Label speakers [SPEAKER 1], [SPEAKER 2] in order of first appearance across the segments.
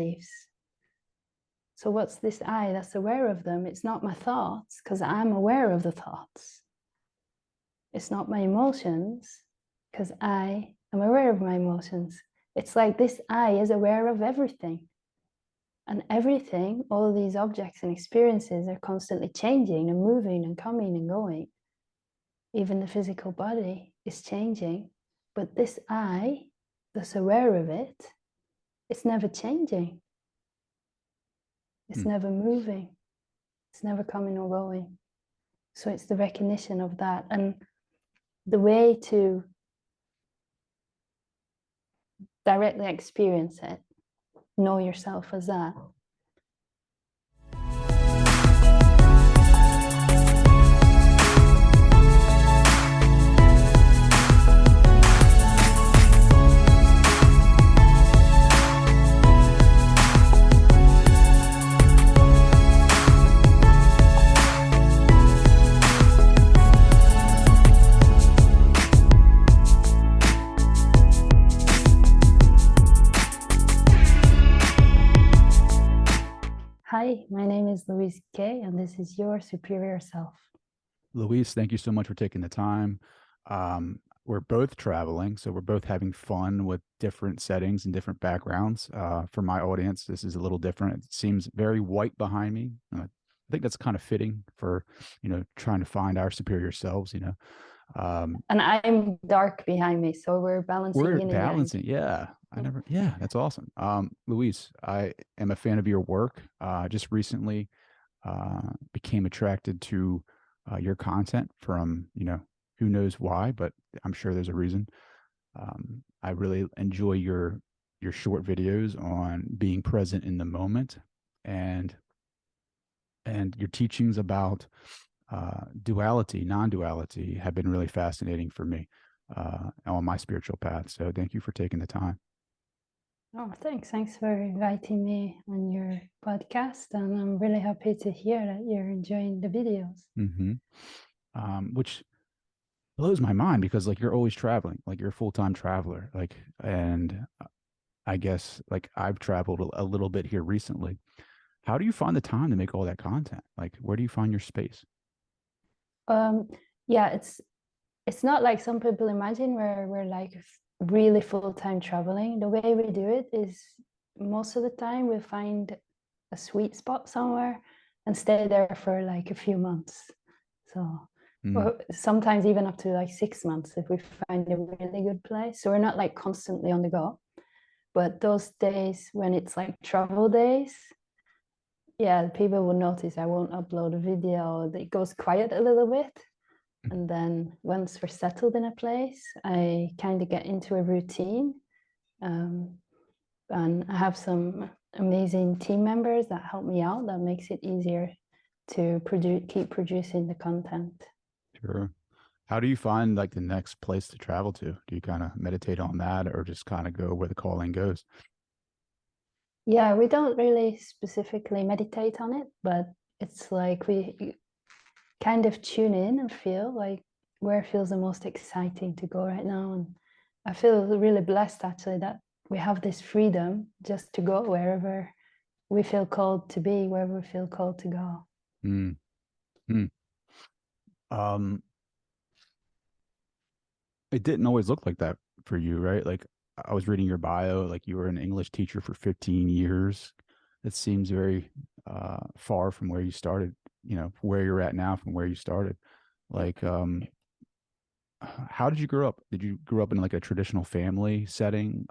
[SPEAKER 1] beliefs. So what's this I that's aware of them? It's not my thoughts, because I'm aware of the thoughts. It's not my emotions, because I am aware of my emotions. It's like this I is aware of everything. And everything, all of these objects and experiences are constantly changing and moving and coming and going. Even the physical body is changing. But this I that's aware of it, it's never changing. It's never moving. It's never coming or going. So it's the recognition of that. And the way to directly experience it, know yourself as that. Hi, my name is Louise K, and this is your Superior Self.
[SPEAKER 2] Louise, thank you so much for taking the time. We're both traveling, so we're both having fun with different settings and different backgrounds. For my audience, this is a little different. It seems very white behind me. I think that's kind of fitting for, trying to find our superior selves,
[SPEAKER 1] And I'm dark behind me, so we're balancing
[SPEAKER 2] We're
[SPEAKER 1] yin and yang.
[SPEAKER 2] balancing. Yeah. That's awesome. Louise, I am a fan of your work. Just recently became attracted to your content from, who knows why, but I'm sure there's a reason. I really enjoy your short videos on being present in the moment, and your teachings about duality, non-duality have been really fascinating for me on my spiritual path. So thank you for taking the time.
[SPEAKER 1] Oh, thanks. Thanks for inviting me on your podcast. And I'm really happy to hear that you're enjoying the videos.
[SPEAKER 2] Which blows my mind, because like you're always traveling, like you're a full-time traveler, and I guess like I've traveled a little bit here recently. How do you find the time to make all that content? Like, where do you find your space?
[SPEAKER 1] Yeah, it's not like some people imagine, where we're like really full-time traveling. The way we do it is most of the time we find a sweet spot somewhere and stay there for like a few months. So or sometimes even up to like 6 months if we find a really good place. So we're not like constantly on the go. But those days when it's like travel days, yeah, people will notice I won't upload a video. It goes quiet a little bit. And then once we're settled in a place, I kind of get into a routine. And I have some amazing team members that help me out. That makes it easier to keep producing the content.
[SPEAKER 2] Sure. How do you find like the next place to travel to? Do you kind of meditate on that, or just kind of go where the calling goes?
[SPEAKER 1] Yeah, we don't really specifically meditate on it, but it's like we kind of tune in and feel like where feels the most exciting to go right now. And I feel really blessed actually that we have this freedom just to go wherever we feel called to be, wherever we feel called to go.
[SPEAKER 2] Mm. Mm. Um, it didn't always look like that for you, right? Like I was reading your bio, like you were an English teacher for 15 years. It seems very far from where you started, where you're at now from where you started. Like, how did you grow up? Did you grow up in like a traditional family setting?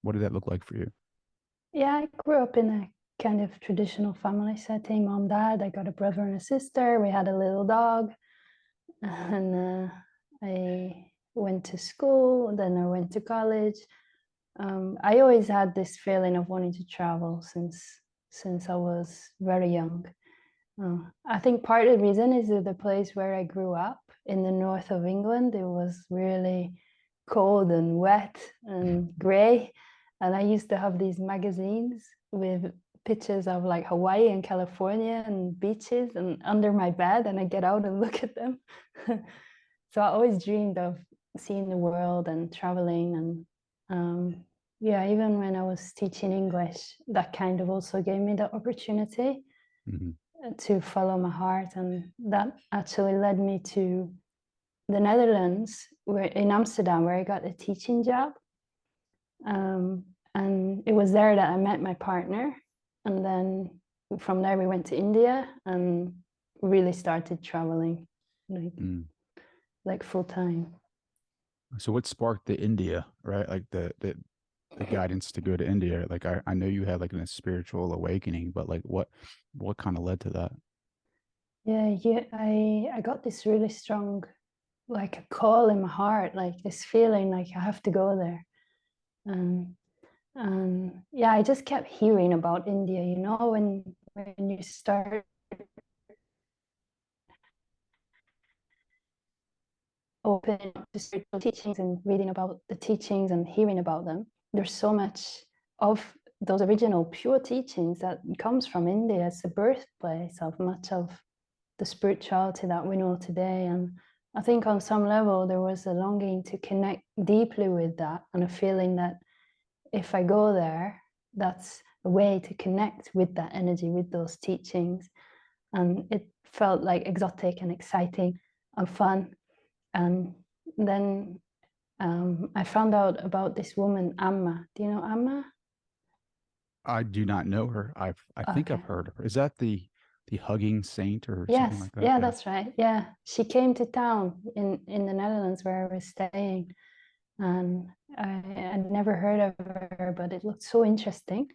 [SPEAKER 2] What did that look like for you?
[SPEAKER 1] Yeah, I grew up in a kind of traditional family setting. Mom, dad, I got a brother and a sister. We had a little dog. And I went to school, then I went to college. I always had this feeling of wanting to travel since I was very young. I think part of the reason is that the place where I grew up in the north of England, it was really cold and wet and gray. And I used to have these magazines with pictures of like Hawaii and California and beaches and under my bed, and I get out and look at them. So I always dreamed of seeing the world and traveling. And Yeah, even when I was teaching English, that kind of also gave me the opportunity to follow my heart. And that actually led me to the Netherlands, where in Amsterdam, where I got a teaching job. And it was there that I met my partner. And then from there, we went to India and really started traveling like full time.
[SPEAKER 2] So what sparked the India, right? Like the guidance to go to India? Like I know you had like a spiritual awakening, but like what kind of led to that?
[SPEAKER 1] Yeah, I got this really strong, like a call in my heart, like this feeling like I have to go there. And yeah, I just kept hearing about India, you know, when you start open to spiritual teachings and reading about the teachings and hearing about them, there's so much of those original pure teachings that comes from India. It's the birthplace of much of the spirituality that we know today. And I think on some level there was a longing to connect deeply with that, and a feeling that if I go there, that's a way to connect with that energy, with those teachings. And it felt like exotic and exciting and fun. And then I found out about this woman, Amma. Do you know Amma?
[SPEAKER 2] I do not know her. I think
[SPEAKER 1] Okay.
[SPEAKER 2] I've heard of her. Is that the hugging saint or something
[SPEAKER 1] Yes,
[SPEAKER 2] like that?
[SPEAKER 1] yeah,
[SPEAKER 2] Yeah.
[SPEAKER 1] that's right. Yeah, she came to town in the Netherlands where I was staying, and I'd never heard of her, but it looked so interesting,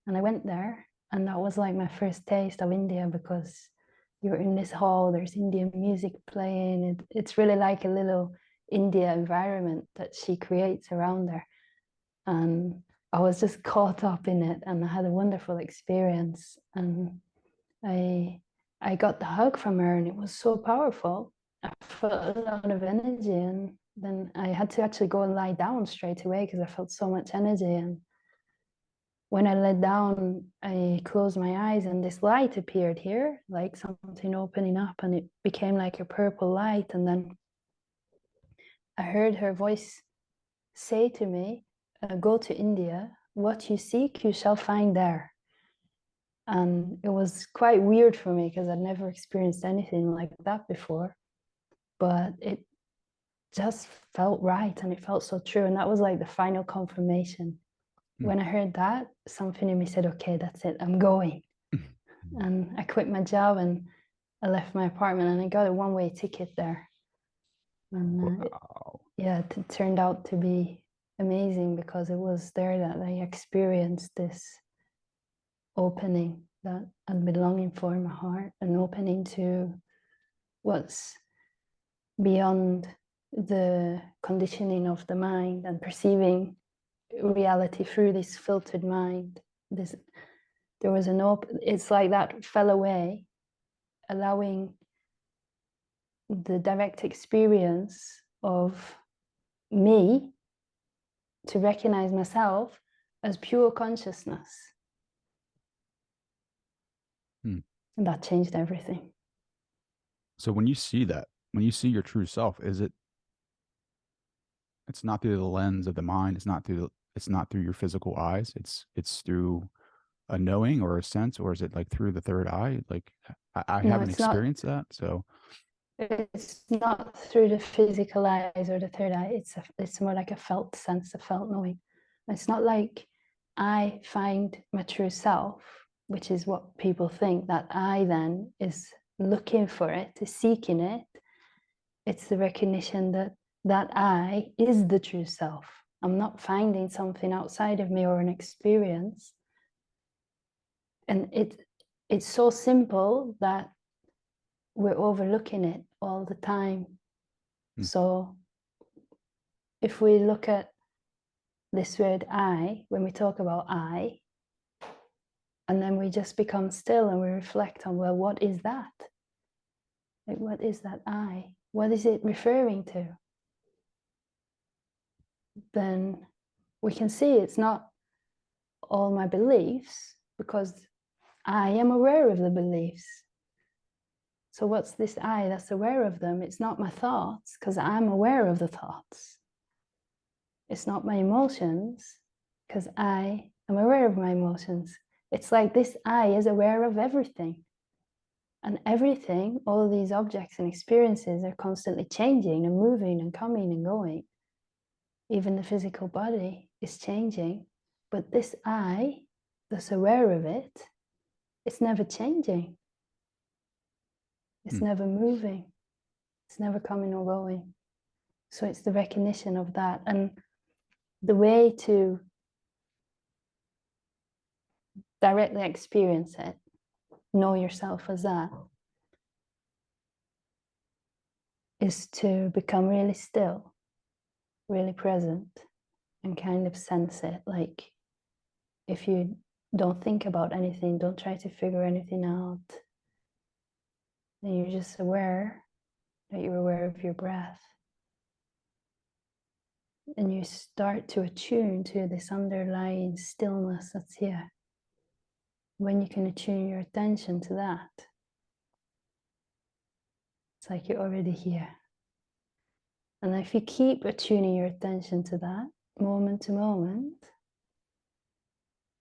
[SPEAKER 1] and I went there, and that was like my first taste of India, because you're in this hall, there's Indian music playing. It's really like a little India environment that she creates around there, and I was just caught up in it, and I had a wonderful experience. And I I got the hug from her, and it was so powerful. I felt a lot of energy, and then I had to actually go and lie down straight away because I felt so much energy. And when I laid down, I closed my eyes, and this light appeared here, like something opening up, and it became like a purple light. And then I heard her voice say to me, "Go to India. What you seek, you shall find there." And it was quite weird for me because I'd never experienced anything like that before. But it just felt right, and it felt so true. And that was like the final confirmation. When I heard that, something in me said, okay, that's it, I'm going. And I quit my job and I left my apartment, and I got a one-way ticket there. And
[SPEAKER 2] Wow.
[SPEAKER 1] yeah, it turned out to be amazing, because it was there that I experienced this opening that I'd been longing for in my heart, an opening to what's beyond the conditioning of the mind and perceiving reality through this filtered mind. There was an open, it's like that fell away, allowing the direct experience of me to recognize myself as pure consciousness.
[SPEAKER 2] Hmm.
[SPEAKER 1] And that changed everything.
[SPEAKER 2] So when you see that, when you see your true self, it's not through the lens of the mind, it's not through your physical eyes, it's through a knowing or a sense, or is it like through the third eye? Like I
[SPEAKER 1] No,
[SPEAKER 2] haven't
[SPEAKER 1] it's not.
[SPEAKER 2] experienced that. So
[SPEAKER 1] It's not through the physical eyes or the third eye. It's more like a felt sense, a felt knowing. It's not like I find my true self, which is what people think, that I then is looking for it, is seeking it. It's the recognition that that I is the true self. I'm not finding something outside of me or an experience. And it's so simple that we're overlooking it all the time. So if we look at this word I, when we talk about I, and then we just become still and we reflect on, well, what is that? Like, what is that I? What is it referring to? Then we can see it's not all my beliefs, because I am aware of the beliefs. So what's this I that's aware of them? It's not my thoughts, because I'm aware of the thoughts. It's not my emotions, because I am aware of my emotions. It's like this I is aware of everything. And everything, all these objects and experiences are constantly changing and moving and coming and going. Even the physical body is changing. But this I that's aware of it, it's never changing. It's never moving. It's never coming or going. So it's the recognition of that. And the way to directly experience it, know yourself as that, is to become really still, really present, and kind of sense it. Like if you don't think about anything, don't try to figure anything out, then you're just aware that you're aware of your breath. And you start to attune to this underlying stillness that's here. When you can attune your attention to that, it's like you're already here. And if you keep attuning your attention to that, moment to moment,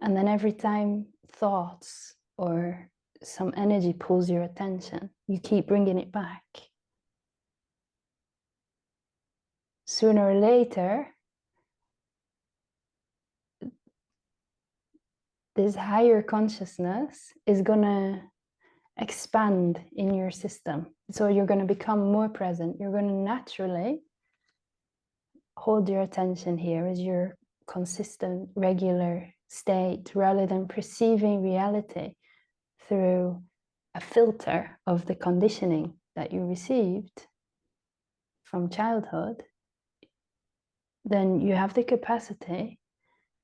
[SPEAKER 1] and then every time thoughts or some energy pulls your attention, you keep bringing it back. Sooner or later, this higher consciousness is going to expand in your system. So you're going to become more present. You're going to naturally hold your attention here as your consistent, regular state rather than perceiving reality through a filter of the conditioning that you received from childhood. Then you have the capacity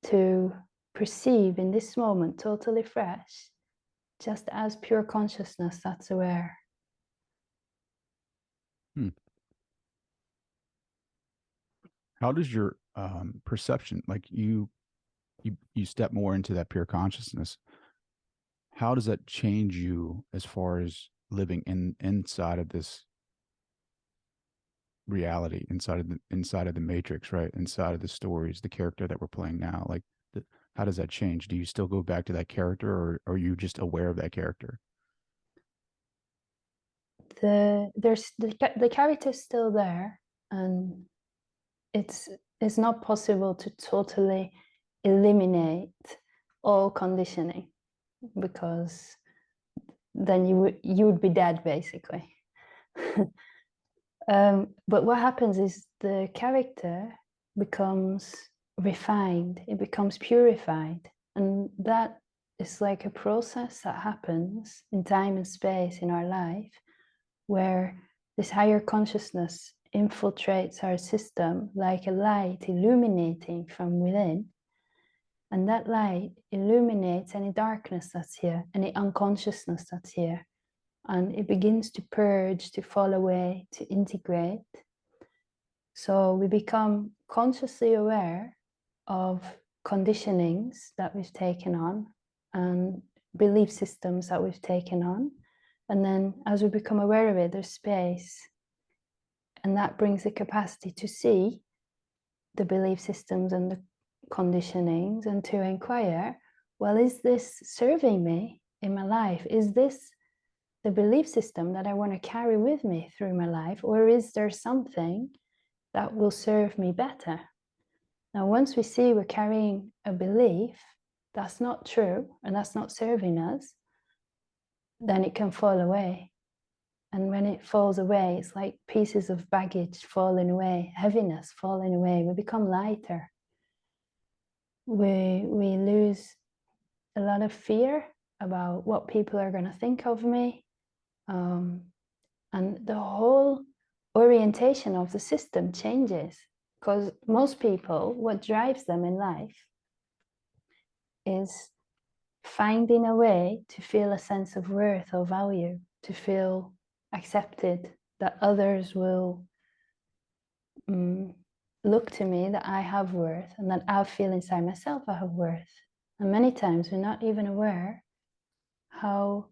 [SPEAKER 1] to perceive in this moment totally fresh, just as pure consciousness that's aware.
[SPEAKER 2] How does your perception, like you step more into that pure consciousness, how does that change you as far as living inside of this reality, inside of the matrix, right? Inside of the stories, the character that we're playing now, like how does that change? Do you still go back to that character, or are you just aware of that character?
[SPEAKER 1] The character's still there, and it's not possible to totally eliminate all conditioning, because then you would be dead basically. But what happens is the character becomes refined, it becomes purified, and that is like a process that happens in time and space in our life, where this higher consciousness infiltrates our system like a light illuminating from within. And that light illuminates any darkness that's here, any unconsciousness that's here. And it begins to purge, to fall away, to integrate. So we become consciously aware of conditionings that we've taken on and belief systems that we've taken on. And then as we become aware of it, there's space. And that brings the capacity to see the belief systems and the conditionings and to inquire, well, is this serving me in my life? Is this the belief system that I want to carry with me through my life? Or is there something that will serve me better? Now, once we see we're carrying a belief that's not true and that's not serving us, then it can fall away. And when it falls away, it's like pieces of baggage falling away, heaviness falling away. We become lighter. We lose a lot of fear about what people are going to think of me. And the whole orientation of the system changes, because most people, what drives them in life is finding a way to feel a sense of worth or value, to feel accepted, that others will look to me, that I have worth, and that I feel inside myself I have worth. And many times we're not even aware how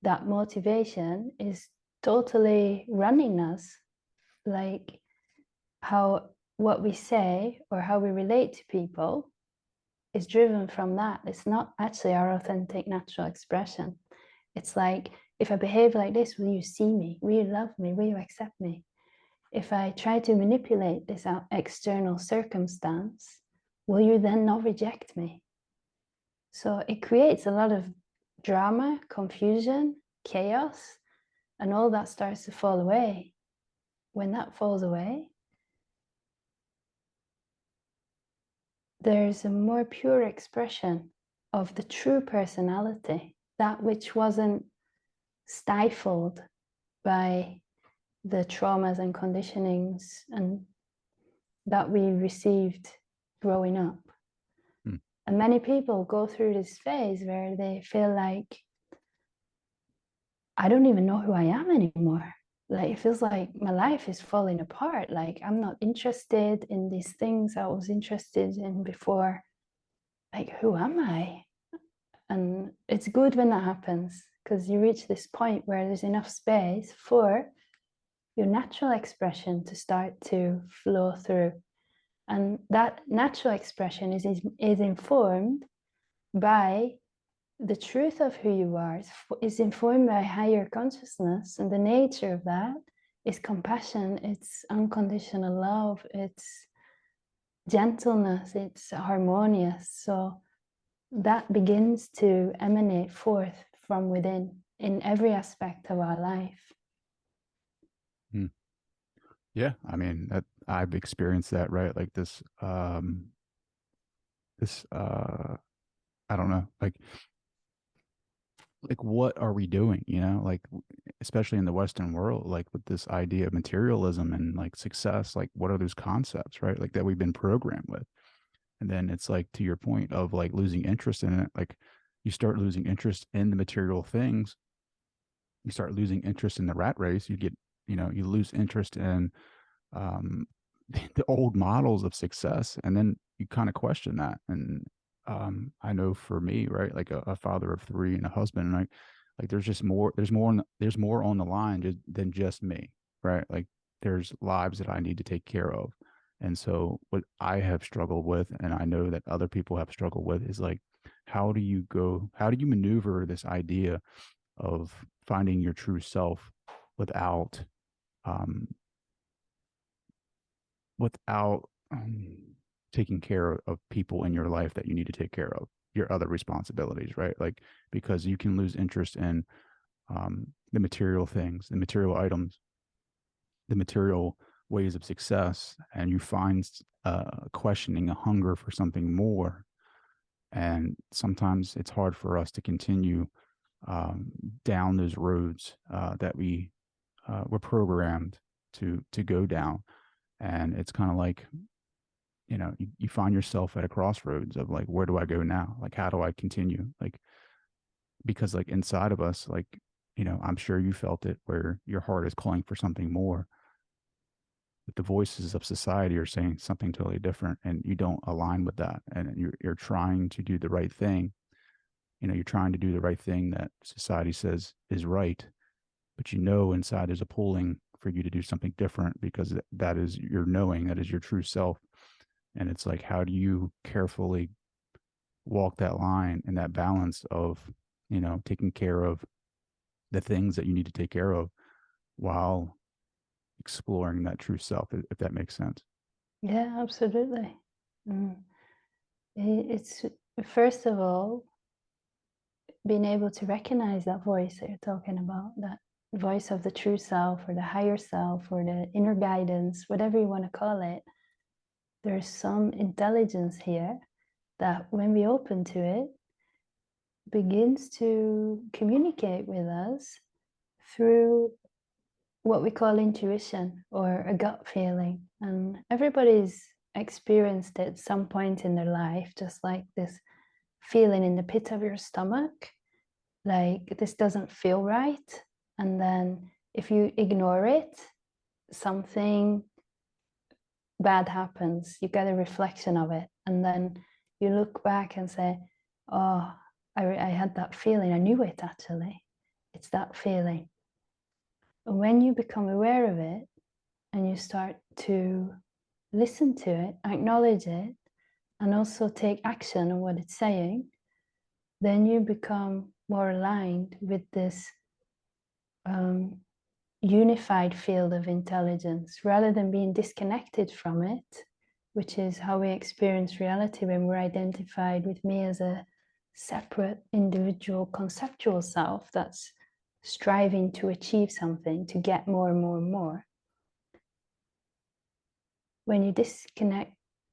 [SPEAKER 1] that motivation is totally running us, like how what we say or how we relate to people is driven from that. It's not actually our authentic natural expression. It's like, if I behave like this, will you see me? Will you love me? Will you accept me? If I try to manipulate this external circumstance, will you then not reject me? So it creates a lot of drama, confusion, chaos, and all that starts to fall away. When that falls away, there's a more pure expression of the true personality, that which wasn't stifled by the traumas and conditionings and that we received growing up.
[SPEAKER 2] Hmm.
[SPEAKER 1] And many people go through this phase where they feel like, I don't even know who I am anymore. Like, it feels like my life is falling apart. Like, I'm not interested in these things I was interested in before. Like, who am I? And it's good when that happens, because you reach this point where there's enough space for your natural expression to start to flow through. And that natural expression is informed by the truth of who you are, is informed by higher consciousness. And the nature of that is compassion, it's unconditional love, it's gentleness, it's harmonious. So that begins to emanate forth from within in every aspect of our life.
[SPEAKER 2] Hmm. Yeah, I mean that I've experienced that, right? Like this I don't know, like what are we doing, you know? Like especially in the Western world, like with this idea of materialism and like success, like what are those concepts, right? Like that we've been programmed with. And then it's like to your point of like losing interest in it, like you start losing interest in the material things, you start losing interest in the rat race, you get, you know, you lose interest in um, the old models of success, and then you kind of question that. And I know for me, right, like a father of three and a husband, and like there's just more, there's more on the line than just me, right? Like there's lives that I need to take care of. And so what I have struggled with, and I know that other people have struggled with, is like, how do you maneuver this idea of finding your true self without um, without taking care of people in your life that you need to take care of, your other responsibilities, right? Like, because you can lose interest in the material things, the material items, the material ways of success, and you find questioning a hunger for something more. And sometimes it's hard for us to continue um, down those roads that we were programmed to go down. And it's kind of like, you know, you find yourself at a crossroads of like, where do I go now? Like, how do I continue? Like, because like inside of us, like, you know, I'm sure you felt it where your heart is calling for something more, but the voices of society are saying something totally different, and you don't align with that. And you're trying to do the right thing. You know, you're trying to do the right thing that society says is right, but you know, inside there's a pulling for you to do something different because that is your knowing, that is your true self. And it's like, how do you carefully walk that line and that balance of, you know, taking care of the things that you need to take care of while exploring that true self, if that makes sense.
[SPEAKER 1] Yeah, absolutely. Mm. It's, first of all, being able to recognize that voice that you're talking about, that voice of the true self or the higher self or the inner guidance, whatever you want to call it. There's some intelligence here that, when we open to it, begins to communicate with us through what we call intuition or a gut feeling. And everybody's experienced it at some point in their life, just like this feeling in the pit of your stomach, like this doesn't feel right. And then if you ignore it, something bad happens. You get a reflection of it. And then you look back and say, oh, I had that feeling. I knew it actually. It's that feeling. And when you become aware of it and you start to listen to it, acknowledge it, and also take action on what it's saying, then you become more aligned with this unified field of intelligence rather than being disconnected from it, which is how we experience reality when we're identified with me as a separate individual conceptual self that's striving to achieve something, to get more and more and more. When you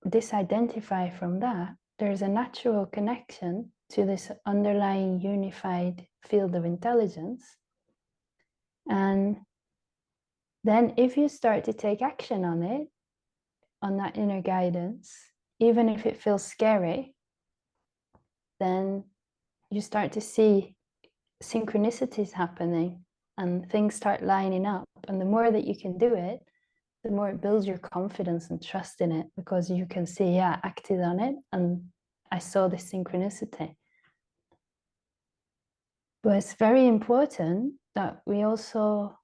[SPEAKER 1] disidentify from that, there's a natural connection to this underlying unified field of intelligence. And then if you start to take action on it, on that inner guidance, even if it feels scary, then you start to see synchronicities happening and things start lining up. And the more that you can do it, the more it builds your confidence and trust in it, because you can see, yeah, I acted on it and I saw this synchronicity. But it's very important that we also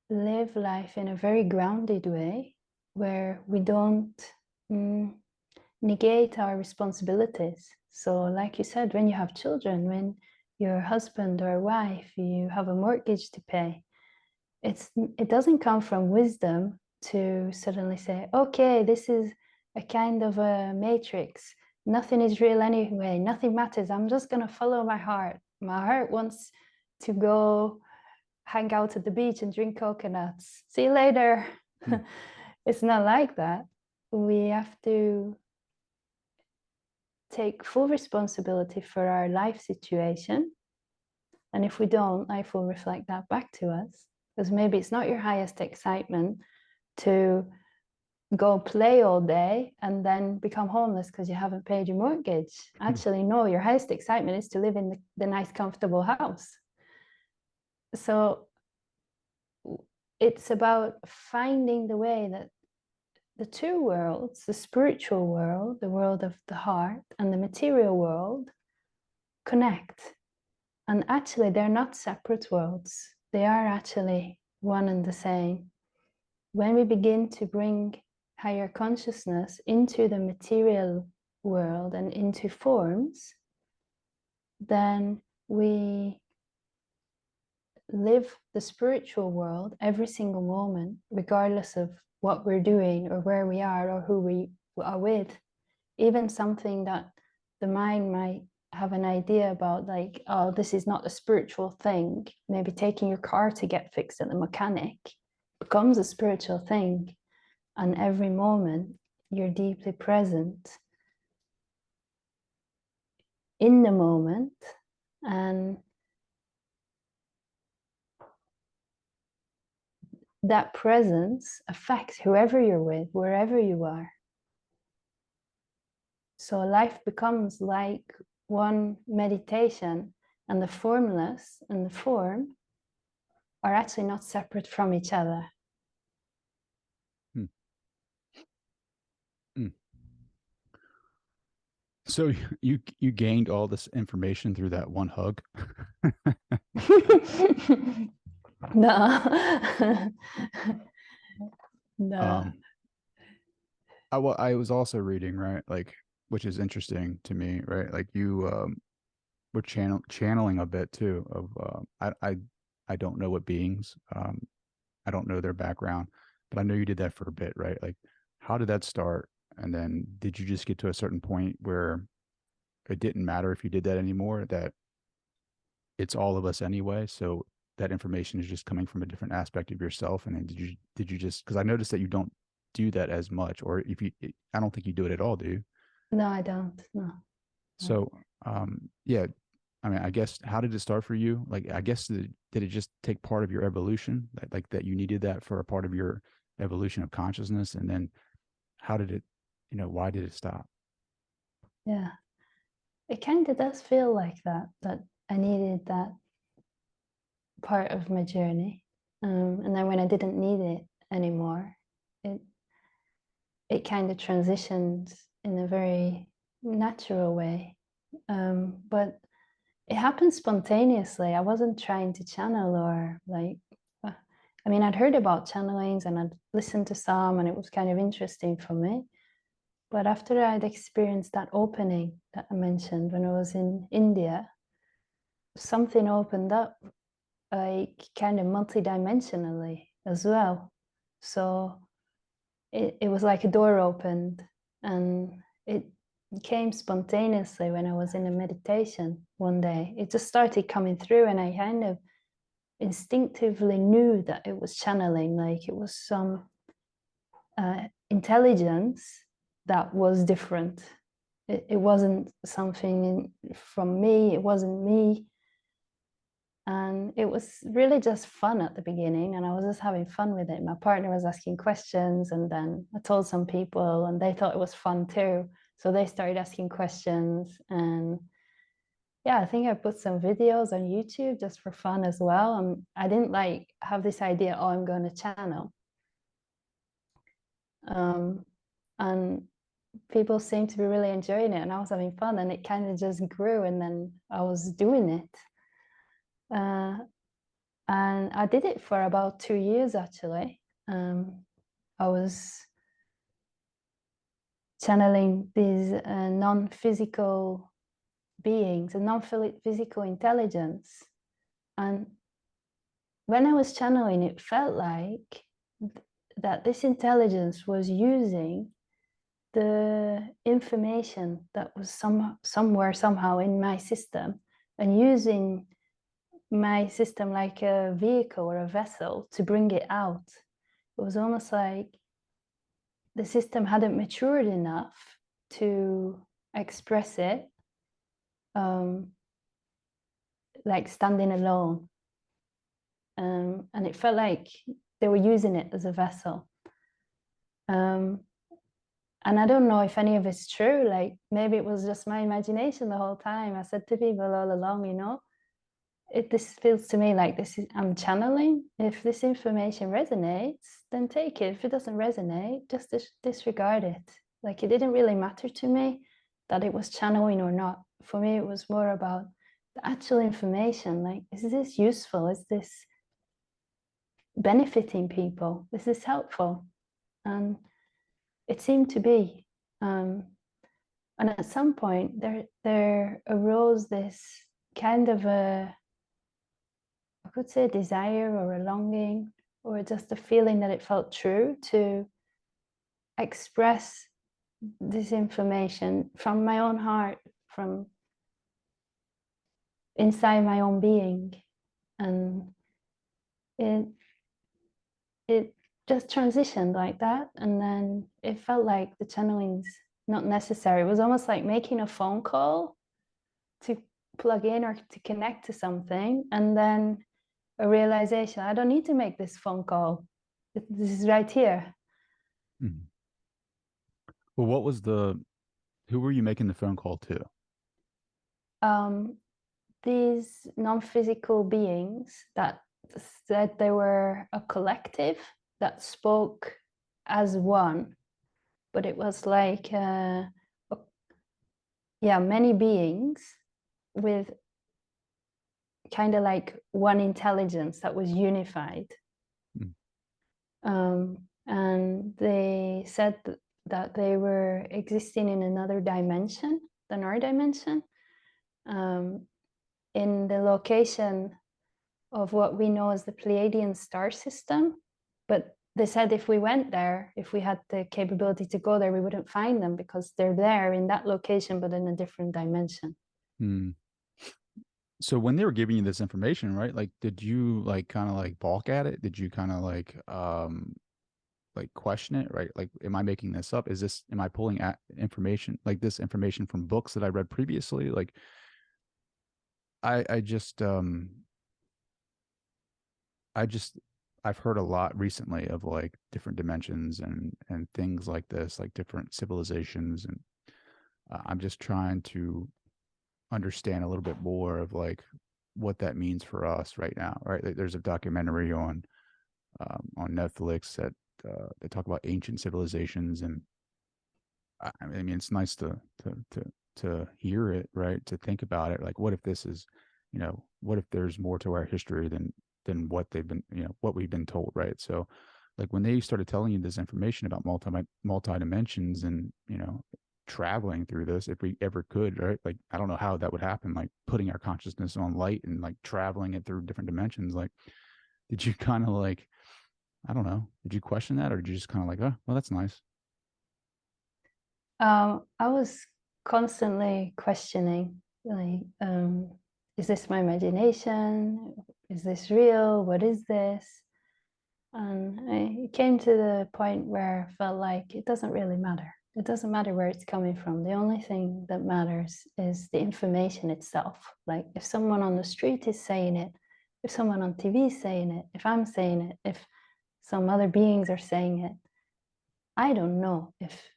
[SPEAKER 1] live life in a very grounded way where we don't negate our responsibilities. So like you said, when you have children, when you're a husband or a wife, you have a mortgage to pay, it doesn't come from wisdom to suddenly say, okay, this is a kind of a matrix. Nothing is real anyway. Nothing matters. I'm just going to follow my heart. My heart wants to go hang out at the beach and drink coconuts. See you later. It's not like that. We have to take full responsibility for our life situation. And if we don't, life will reflect that back to us. Because maybe it's not your highest excitement to go play all day and then become homeless because you haven't paid your mortgage. Actually, no, your highest excitement is to live in the nice, comfortable house. So it's about finding the way that the two worlds, the spiritual world, the world of the heart, and the material world connect. And actually, they're not separate worlds. They are actually one and the same. When we begin to bring higher consciousness into the material world and into forms, then we live the spiritual world every single moment, regardless of what we're doing or where we are or who we are with. Even something that the mind might have an idea about, like, oh, this is not a spiritual thing. Maybe taking your car to get fixed at the mechanic becomes a spiritual thing. And every moment you're deeply present in the moment, and that presence affects whoever you're with, wherever you are. So life becomes like one meditation, and the formless and the form are actually not separate from each other.
[SPEAKER 2] So you gained all this information through that one hug?
[SPEAKER 1] No. No.
[SPEAKER 2] I was also reading, right, like, which is interesting to me, right? Like you were channeling a bit too of I don't know what beings, I don't know their background, but I know you did that for a bit, right? Like, how did that start? And then did you just get to a certain point where it didn't matter if you did that anymore, that it's all of us anyway, so that information is just coming from a different aspect of yourself? And then did you just, because I noticed that you don't do that as much, or if you, I don't think you do it at all, do you?
[SPEAKER 1] No, I don't. No.
[SPEAKER 2] So yeah, I mean, I guess, how did it start for you? Like, I guess, did it just take part of your evolution, like that you needed that for a part of your evolution of consciousness? And then how did it, why did it stop?
[SPEAKER 1] Yeah. It kind of does feel like that I needed that part of my journey. And then when I didn't need it anymore, it kind of transitioned in a very natural way. But it happened spontaneously. I wasn't trying to channel or like, I mean, I'd heard about channelings and I'd listened to some, and it was kind of interesting for me. But after I'd experienced that opening that I mentioned when I was in India, something opened up, like kind of multidimensionally as well. So it was like a door opened, and it came spontaneously when I was in a meditation one day. It just started coming through, and I kind of instinctively knew that it was channeling, like it was some intelligence that was different. It wasn't something from me, it wasn't me. And it was really just fun at the beginning, and I was just having fun with it. My partner was asking questions, and then I told some people, and they thought it was fun too. So they started asking questions, and yeah, I think I put some videos on YouTube just for fun as well. I didn't like have this idea, oh, I'm going to channel. And people seemed to be really enjoying it, and I was having fun, and it kind of just grew, and then I was doing it. And I did it for about 2 years actually. I was channeling these non-physical beings, a non-physical intelligence. And when I was channeling, it felt like that this intelligence was using the information that was somewhere, somehow in my system, and using my system like a vehicle or a vessel to bring it out. It was almost like the system hadn't matured enough to express it, like standing alone. And it felt like they were using it as a vessel. And I don't know if any of it's true. Like maybe it was just my imagination the whole time. I said to people all along, this feels to me like I'm channeling. If this information resonates, then take it. If it doesn't resonate, just disregard it. Like it didn't really matter to me that it was channeling or not. For me, it was more about the actual information. Like, is this useful? Is this benefiting people? Is this helpful? And it seemed to be. And at some point, there arose this kind of I could say a desire or a longing or just a feeling that it felt true to express this information from my own heart, from inside my own being. And it it just transitioned like that. And then it felt like the channeling's not necessary. It was almost like making a phone call to plug in or to connect to something, and then a realization, I don't need to make this phone call. This is right here.
[SPEAKER 2] Mhm. Well, who were you making the phone call to?
[SPEAKER 1] Um, these non-physical beings that said they were a collective that spoke as one, but it was like yeah, many beings with kind of like one intelligence that was unified. And they said that they were existing in another dimension than our dimension, in the location of what we know as the Pleiadian star system. But they said if we went there, if we had the capability to go there, we wouldn't find them because they're there in that location, but in a different dimension.
[SPEAKER 2] Hmm. So when they were giving you this information, right? Like, did you like kind of like balk at it? Did you kind of like question it, right? Like, am I making this up? Am I pulling at information like this information from books that I read previously? Like, I just I just I've heard a lot recently of like different dimensions and things like this, like different civilizations, and I'm just trying to understand a little bit more of like what that means for us right now, right? Like, there's a documentary on Netflix that they talk about ancient civilizations, and I mean it's nice to hear it, right? To think about it, like what if this is, what if there's more to our history than what they've been, what we've been told, right? So like when they started telling you this information about multi dimensions and, you know, traveling through this, if we ever could, right? Like, I don't know how that would happen, like putting our consciousness on light and like traveling it through different dimensions. Like, did you kind of like, I don't know, did you question that, or did you just kind of like, oh, well, that's nice?
[SPEAKER 1] I was constantly questioning, like, is this my imagination? Is this real? What is this? And I came to the point where I felt like it doesn't really matter. It doesn't matter where it's coming from. The only thing that matters is the information itself. Like if someone on the street is saying it, if someone on TV is saying it, if I'm saying it, if some other beings are saying it, I don't know if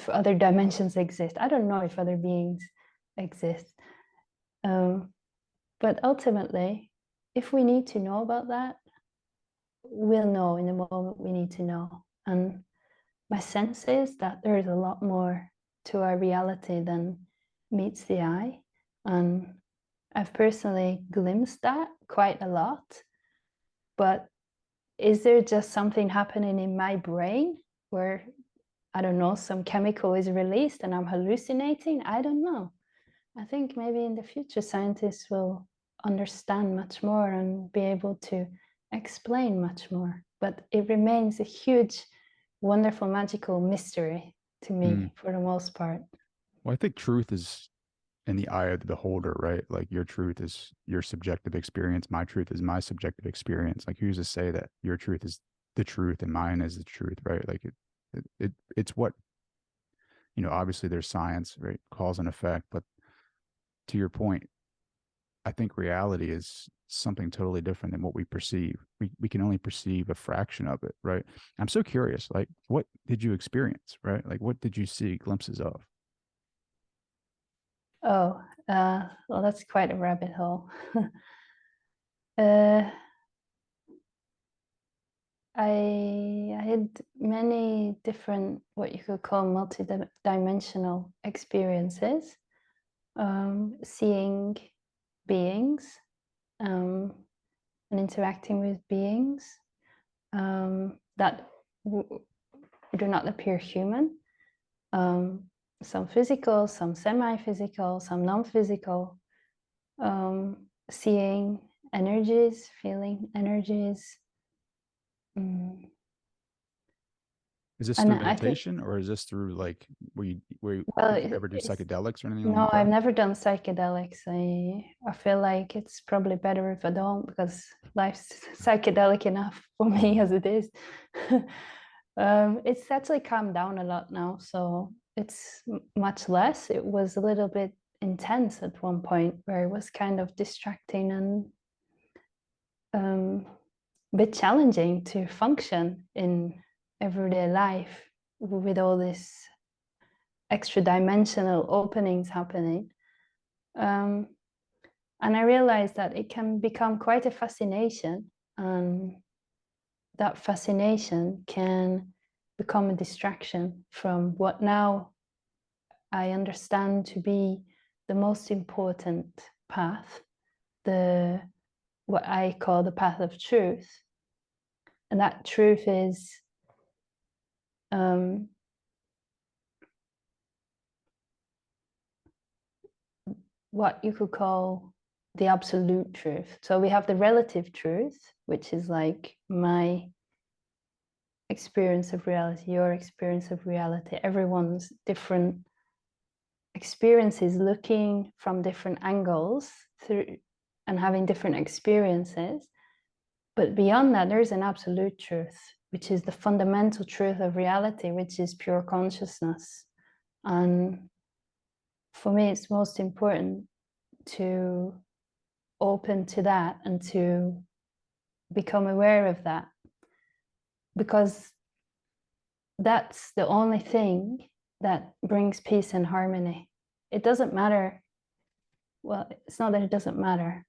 [SPEAKER 1] other dimensions exist. I don't know if other beings exist. But ultimately, if we need to know about that, we'll know in the moment we need to know. And my sense is that there is a lot more to our reality than meets the eye. And I've personally glimpsed that quite a lot. But is there just something happening in my brain where, I don't know, some chemical is released and I'm hallucinating? I don't know. I think maybe in the future scientists will understand much more and be able to explain much more. But it remains a huge, wonderful, magical mystery to
[SPEAKER 2] Mm.
[SPEAKER 1] me for the most part.
[SPEAKER 2] Well, I think truth is in the eye of the beholder, right? Like your truth is your subjective experience. My truth is my subjective experience. Like who's to say that your truth is the truth and mine is the truth, right? Like it's what, you know, obviously there's science, right? Cause and effect. But to your point, I think reality is something totally different than what we perceive. We can only perceive a fraction of it, right? I'm so curious, like what did you experience, right? Like what did you see glimpses of?
[SPEAKER 1] Oh, well, that's quite a rabbit hole. uh, I had many different, what you could call multi-dimensional experiences, seeing beings, um, and interacting with beings that do not appear human. Um, some physical, some semi-physical, some non-physical. Seeing energies, feeling energies. Mm.
[SPEAKER 2] Is this
[SPEAKER 1] And
[SPEAKER 2] through
[SPEAKER 1] I think,
[SPEAKER 2] meditation or is this through like
[SPEAKER 1] well,
[SPEAKER 2] did you ever do
[SPEAKER 1] it's
[SPEAKER 2] psychedelics or anything
[SPEAKER 1] no,
[SPEAKER 2] like
[SPEAKER 1] I've
[SPEAKER 2] that?
[SPEAKER 1] never done psychedelics. I feel like it's probably better if I don't because life's psychedelic enough for me as it is. It's actually calmed down a lot now, so it's much less. It was a little bit intense at one point where it was kind of distracting and a bit challenging to function in everyday life with all these extra dimensional openings happening. Um, and I realized that it can become quite a fascination, and that fascination can become a distraction from what now I understand to be the most important path, the what I call the path of truth. And that truth is um, what you could call the absolute truth. So we have the relative truth, which is like my experience of reality, your experience of reality, everyone's different experiences looking from different angles through and having different experiences. But beyond that, there's an absolute truth, which is the fundamental truth of reality, which is pure consciousness. And for me, it's most important to open to that and to become aware of that, because that's the only thing that brings peace and harmony. It doesn't matter. Well, it's not that it doesn't matter.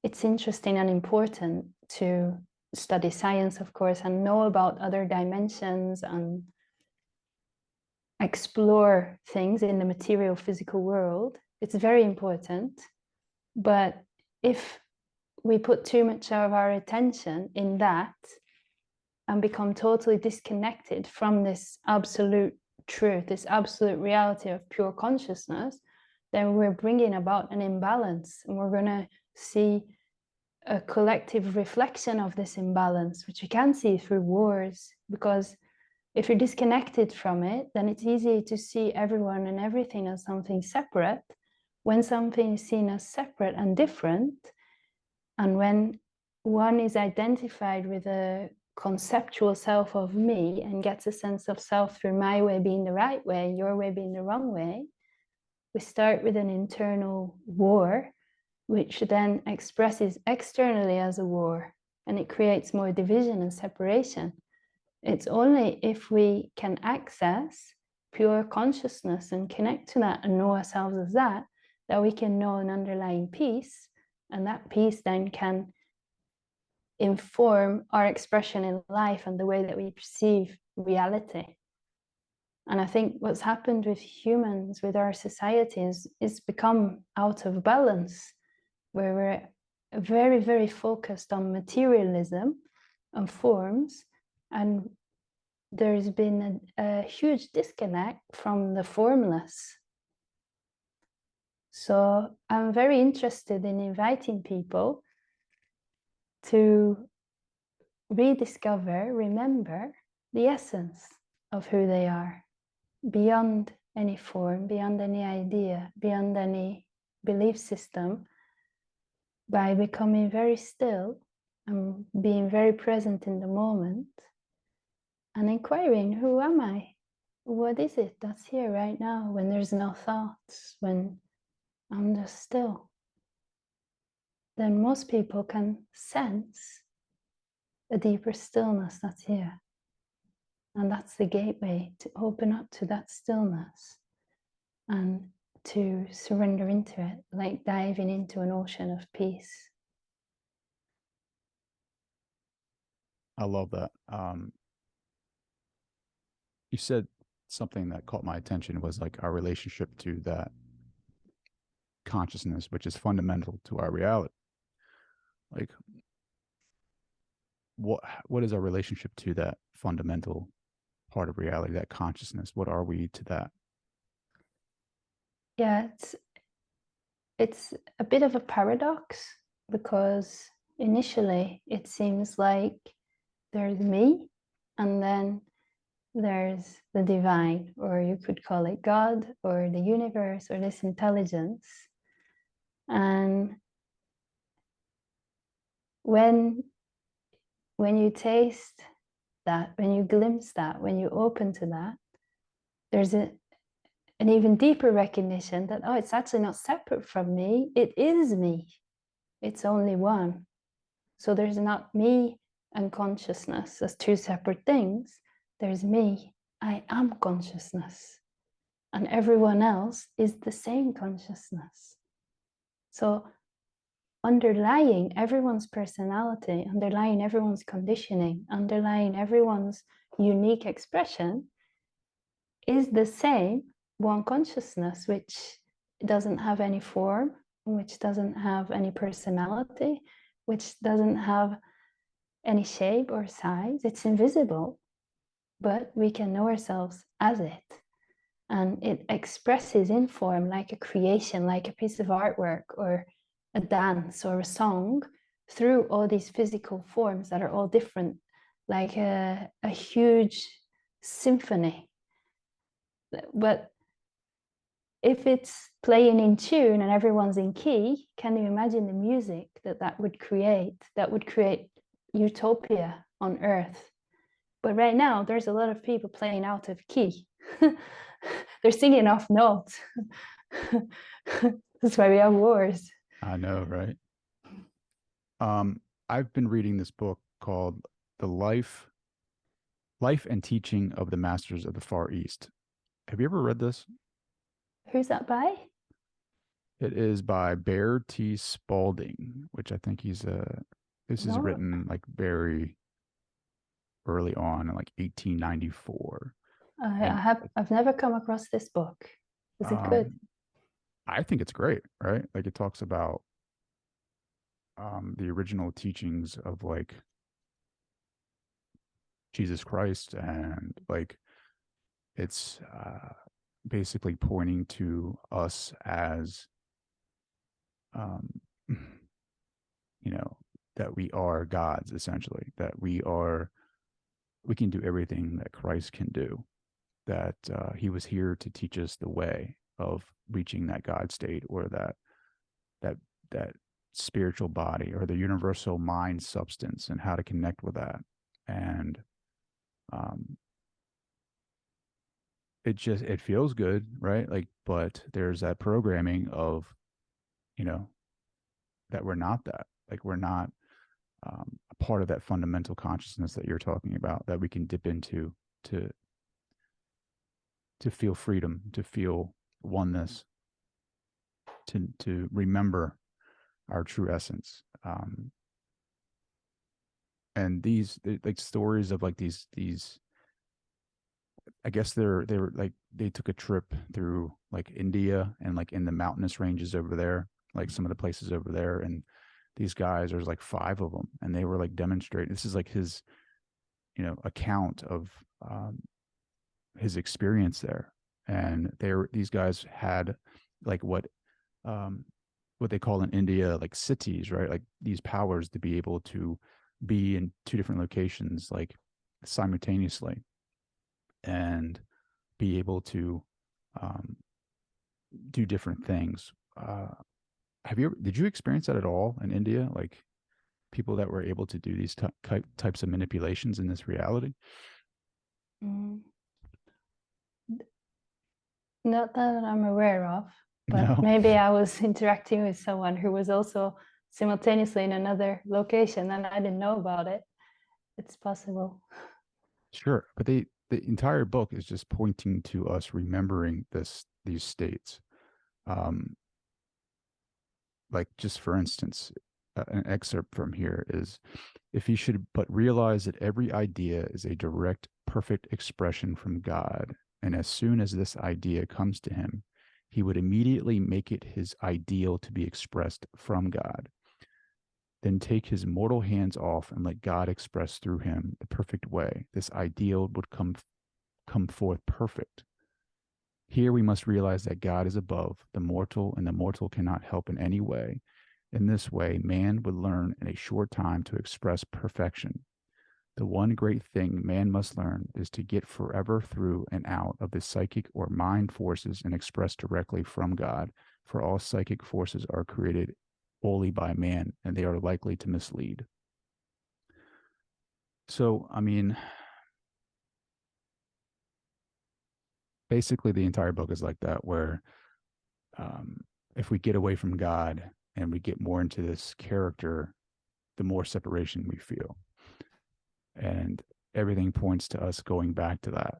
[SPEAKER 1] It's interesting and important to study science, of course, and know about other dimensions and explore things in the material physical world. It's very important. But if we put too much of our attention in that and become totally disconnected from this absolute truth, this absolute reality of pure consciousness, then we're bringing about an imbalance, and we're going to see a collective reflection of this imbalance, which we can see through wars. Because if you're disconnected from it, then it's easy to see everyone and everything as something separate. When something is seen as separate and different, and when one is identified with a conceptual self of me and gets a sense of self through my way being the right way and your way being the wrong way, we start with an internal war, which then expresses externally as a war, and it creates more division and separation. It's only if we can access pure consciousness and connect to that and know ourselves as that, that we can know an underlying peace, and that peace then can inform our expression in life and the way that we perceive reality. And I think what's happened with humans, with our societies, is become out of balance, where we're very, very focused on materialism and forms, and there's been a huge disconnect from the formless. So I'm very interested in inviting people to rediscover, remember the essence of who they are, beyond any form, beyond any idea, beyond any belief system, by becoming very still and being very present in the moment and inquiring, who am I? What is it that's here right now when there's no thoughts, when I'm just still? Then most people can sense a deeper stillness that's here. And that's the gateway to open up to that stillness and to surrender into it, like diving into an ocean of peace.
[SPEAKER 2] I love that. You said something that caught my attention was like our relationship to that consciousness, which is fundamental to our reality. Like, what is our relationship to that fundamental part of reality, that consciousness? What are we to that?
[SPEAKER 1] Yeah, it's a bit of a paradox, because initially it seems like there's me and then there's the divine, or you could call it God or the universe or this intelligence. And when you taste that, when you glimpse that, when you open to that, there's an even deeper recognition that, oh, it's actually not separate from me. It is me. It's only one. So there's not me and consciousness as two separate things. There's me. I am consciousness. And everyone else is the same consciousness. So underlying everyone's personality, underlying everyone's conditioning, underlying everyone's unique expression is the same one consciousness, which doesn't have any form, which doesn't have any personality, which doesn't have any shape or size. It's invisible, but we can know ourselves as it. And it expresses in form like a creation, like a piece of artwork or a dance or a song, through all these physical forms that are all different, like a huge symphony. But if it's playing in tune and everyone's in key, can you imagine the music that would create? That would create utopia on earth. But right now, there's a lot of people playing out of key. They're singing off notes. That's why we have wars.
[SPEAKER 2] I know, right? I've been reading this book called The Life and Teaching of the Masters of the Far East. Have you ever read this?
[SPEAKER 1] Who's that by?
[SPEAKER 2] It is by Bear T. Spalding, which I think this is
[SPEAKER 1] No,
[SPEAKER 2] written like very early on in like 1894. And
[SPEAKER 1] I've never come across this book. Is it good?
[SPEAKER 2] I think it's great, right? Like it talks about the original teachings of like Jesus Christ, and like it's basically pointing to us as um, you know, that we are gods essentially, that we can do everything that Christ can do, that he was here to teach us the way of reaching that God state, or that that spiritual body, or the universal mind substance, and how to connect with that. And um, it feels good, right? Like, but there's that programming of, you know, that we're not that, like we're not a part of that fundamental consciousness that you're talking about, that we can dip into to to feel freedom, to feel oneness, to remember our true essence. And these like stories of like these I guess they were like they took a trip through like India, and like in the mountainous ranges over there, like some of the places over there, and these guys, there's like five of them, and they were like demonstrating. This is like his, account of his experience there. And these guys had like um, what they call in India like cities, right? Like these powers to be able to be in two different locations like simultaneously, and be able to um, do different things. Did you experience that at all in India? Like people that were able to do these types of manipulations in this reality?
[SPEAKER 1] Mm. Not that I'm aware of, but
[SPEAKER 2] No.
[SPEAKER 1] maybe I was interacting with someone who was also simultaneously in another location and I didn't know about it. It's possible.
[SPEAKER 2] Sure, but the entire book is just pointing to us remembering these states. Um, like just for instance, an excerpt from here is, if he should but realize that every idea is a direct, perfect expression from God, and as soon as this idea comes to him, he would immediately make it his ideal to be expressed from God. Then take his mortal hands off and let God express through him the perfect way. This ideal would come forth perfect. Here we must realize that God is above the mortal, and the mortal cannot help in any way. In this way, man would learn in a short time to express perfection. The one great thing man must learn is to get forever through and out of the psychic or mind forces and express directly from God, for all psychic forces are created wholly by man, and they are likely to mislead. So, I mean, basically, the entire book is like that, where um, if we get away from God and we get more into this character, the more separation we feel. And everything points to us going back to that,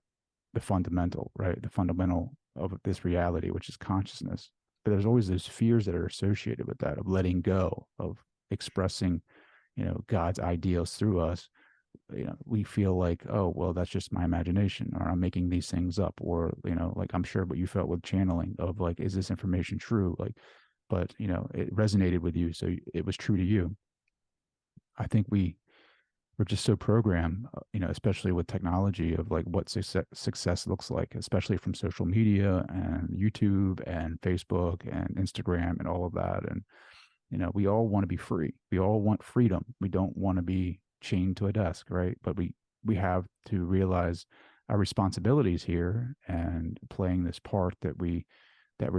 [SPEAKER 2] the fundamental, right? The fundamental of this reality, which is consciousness. But there's always those fears that are associated with that, of letting go, of expressing, God's ideals through us. We feel like, oh, well, that's just my imagination, or I'm making these things up, or, like I'm sure what you felt with channeling of like, is this information true? Like, but, it resonated with you. So it was true to you. I think we're just so programmed, especially with technology, of like what success looks like, especially from social media and YouTube and Facebook and Instagram and all of that. And, we all want to be free. We all want freedom. We don't want to be chained to a desk, right? But we have to realize our responsibilities here, and playing this part that we're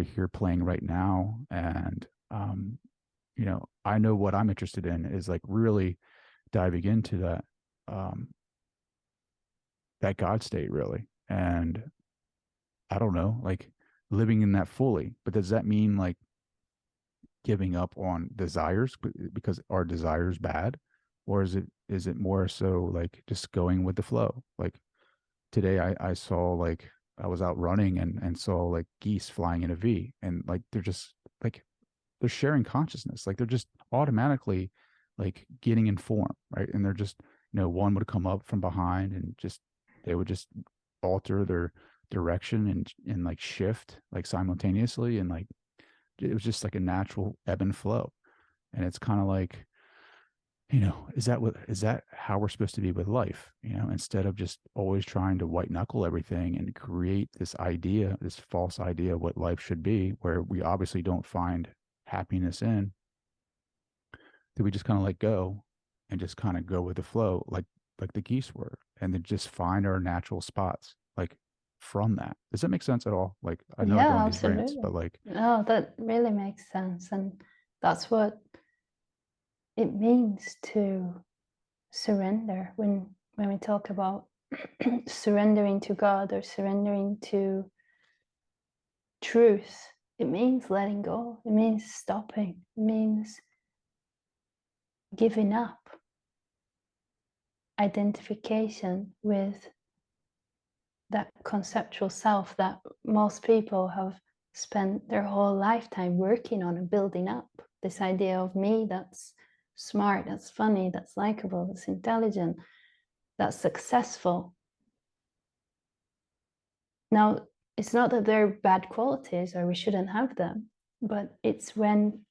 [SPEAKER 2] here playing right now. And I know what I'm interested in is like really diving into um, that God state, really. And I don't know, like living in that fully. But does that mean like giving up on desires, because our desires bad? Or is it more so like just going with the flow? Like today I saw, like I was out running, and saw like geese flying in a V, and like they're just like they're sharing consciousness, like they're just automatically like getting informed, right? And they're just, one would come up from behind, and just they would just alter their direction, and like shift like simultaneously, and like it was just like a natural ebb and flow. And it's kind of like, is that how we're supposed to be with life? Instead of just always trying to white knuckle everything and create this idea, this false idea of what life should be, where we obviously don't find happiness in, that we just kind of let go and just kind of go with the flow, like the geese were, and then just find our natural spots, like from that. Does that make sense at all? Like, I know I go
[SPEAKER 1] Yeah,
[SPEAKER 2] on these rants,
[SPEAKER 1] absolutely.
[SPEAKER 2] but like,
[SPEAKER 1] No, that really makes sense. And that's what it means to surrender when we talk about surrendering to God or surrendering to truth. It means letting go. It means stopping. It means giving up identification with that conceptual self that most people have spent their whole lifetime working on and building up. This idea of me that's smart, that's funny, that's likable, that's intelligent, that's successful. Now, it's not that they're bad qualities or we shouldn't have them, but it's when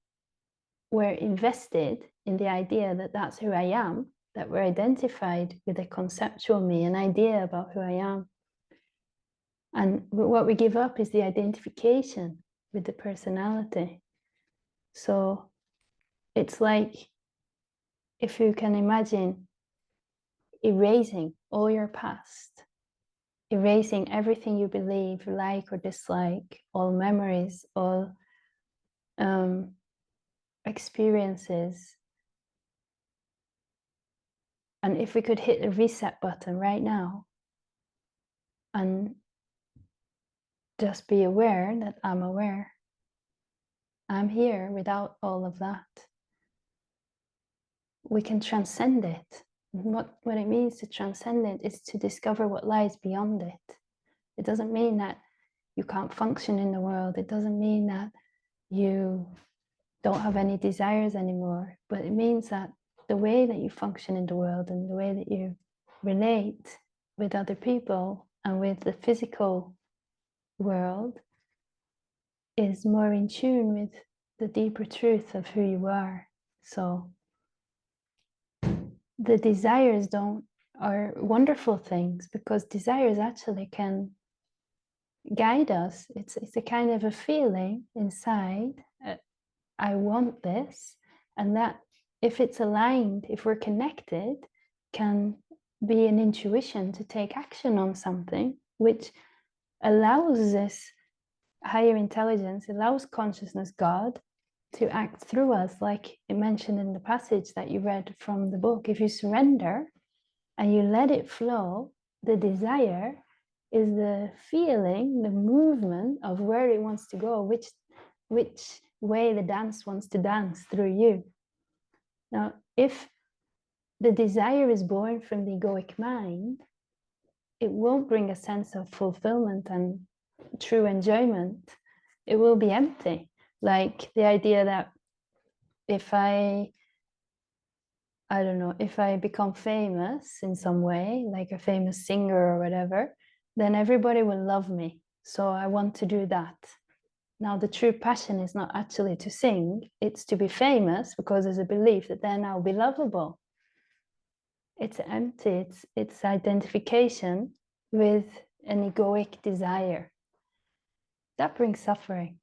[SPEAKER 1] we're invested in the idea that that's who I am, that we're identified with a conceptual me, an idea about who I am. And what we give up is the identification with the personality. So it's like, if you can imagine erasing all your past, erasing everything you believe, like or dislike, all memories, all experiences. And if we could hit the reset button right now and just be aware that I'm aware, I'm here without all of that, we can transcend it. What it means to transcend it is to discover what lies beyond it. It doesn't mean that you can't function in the world. It doesn't mean that you don't have any desires anymore, but it means that the way that you function in the world and the way that you relate with other people and with the physical world is more in tune with the deeper truth of who you are. So the desires are wonderful things, because desires actually can guide us. It's a kind of a feeling inside, I want this, and that, if it's aligned, if we're connected, can be an intuition to take action on something, which allows this higher intelligence, allows consciousness, God, to act through us, like it mentioned in the passage that you read from the book. If you surrender and you let it flow, the desire is the feeling, the movement of where it wants to go, which way the dance wants to dance through you. Now, if the desire is born from the egoic mind, it won't bring a sense of fulfillment and true enjoyment. It will be empty. Like the idea that if I don't know, if I become famous in some way, like a famous singer or whatever, then everybody will love me. So I want to do that. Now, the true passion is not actually to sing, it's to be famous, because there's a belief that then I'll be lovable. It's empty, it's identification with an egoic desire. That brings suffering,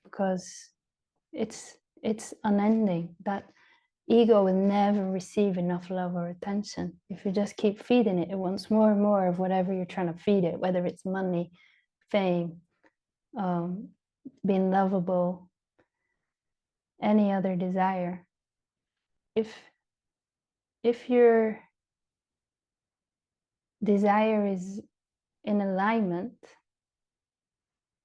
[SPEAKER 1] because it's unending. That ego will never receive enough love or attention. If you just keep feeding it, it wants more and more of whatever you're trying to feed it, whether it's money, fame, being lovable, any other desire. If your desire is in alignment,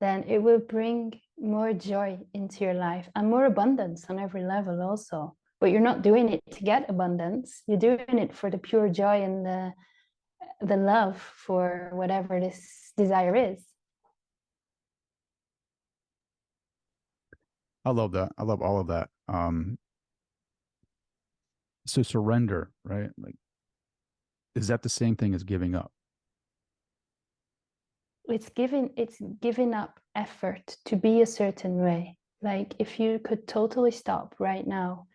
[SPEAKER 1] then it will bring more joy into your life and more abundance on every level also. But you're not doing it to get abundance. You're doing it for the pure joy and the love for whatever this desire is.
[SPEAKER 2] I love that. I love all of that. So surrender, right? Like, is that the same thing as giving up?
[SPEAKER 1] It's giving up effort to be a certain way. Like if you could totally stop right now